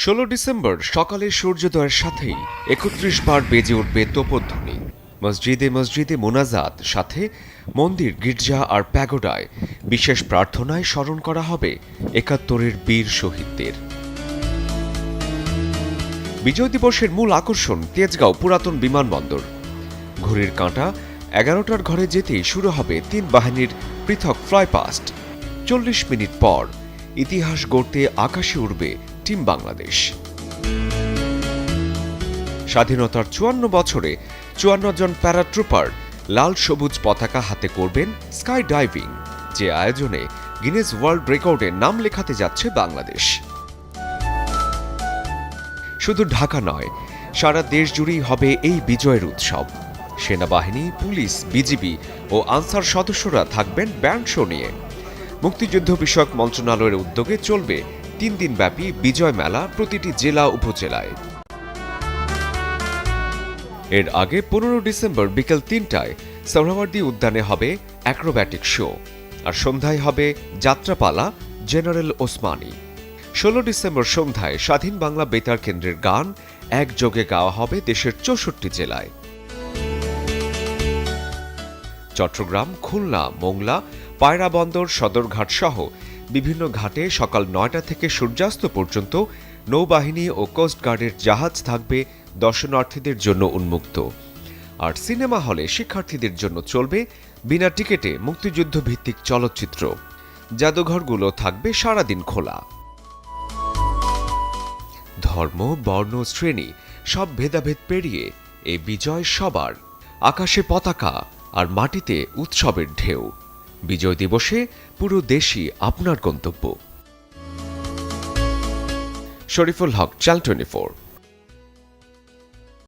16 December সকালে সূর্যোদয়ের সাথেই ৩১ বার বেজে উঠবে তোপধ্বনি। মসজিদে মসজিদে মোনাজাত, সাথে মন্দির, গির্জা আর প্যাগোডায় বিশেষ প্রার্থনায় স্মরণ করা হবে ৭১-এর বীর শহীদদের। বিজয় দিবসের মূল আকর্ষণ তেজগাঁও পুরাতন বিমানবন্দর। ঘড়ির কাঁটা ১১টার ঘরে যেতেই শুরু হবে ৩ বাহিনীর পৃথক ফ্লাইপাস্ট। ৪০ মিনিট পর ইতিহাস গড়তে আকাশে উড়বে টিম বাংলাদেশ। স্বাধীনতার ৫৪ বছরে ৫৪ জন প্যারাট্রুপার লাল সবুজ পতাকা হাতে করবেন স্কাই ডাইভিং, যে আয়োজনে গিনেস ওয়ার্ল্ড রেকর্ডে নাম লেখাতে যাচ্ছে বাংলাদেশ। শুধু ঢাকা নয়, সারা দেশ জুড়েই হবে এই বিজয়ের উৎসব। সেনাবাহিনী, পুলিশ, বিজিবি ও আনসার সদস্যরা থাকবেন ব্যান্ড শো নিয়ে। মুক্তিযুদ্ধ বিষয়ক মন্ত্রণালয়ের উদ্যোগে চলবে ৩ দিনব্যাপী বিজয় মেলা প্রতিটি জেলা উপজেলায়। এর আগে ১৫ ডিসেম্বর বিকেল ৩টায় সোহরাওয়ার্দী উদ্যানে হবে অ্যাক্রোব্যাটিক শো, আর সন্ধ্যায় হবে যাত্রাপালা জেনারেল ওসমানী। ১৬ ডিসেম্বর সন্ধ্যায় স্বাধীন বাংলা বেতার কেন্দ্রের গান একযোগে গাওয়া হবে দেশের ৬৪ জেলায়। চট্টগ্রাম, খুলনা, মোংলা, পায়রা বন্দর, সদরঘাট সহ বিভিন্ন ঘাটে সকাল ৯টা থেকে সূর্যাস্ত পর্যন্ত নৌবাহিনী ও কোস্টগার্ডের জাহাজ থাকবে দর্শনার্থীদের জন্য উন্মুক্ত। আর সিনেমা হলে শিক্ষার্থীদের জন্য চলবে বিনা টিকেটে মুক্তিযুদ্ধ ভিত্তিক চলচ্চিত্র। জাদুঘরগুলো থাকবে সারাদিন খোলা। ধর্ম, বর্ণ, শ্রেণী সব ভেদাভেদ পেরিয়ে এই বিজয় সবার। আকাশে পতাকা আর মাটিতে উৎসবের ঢেউ। বিজয় দিবসে পুরো দেশই আপনার গন্তব্য। শরীফুল হক, চ্যানেল 24।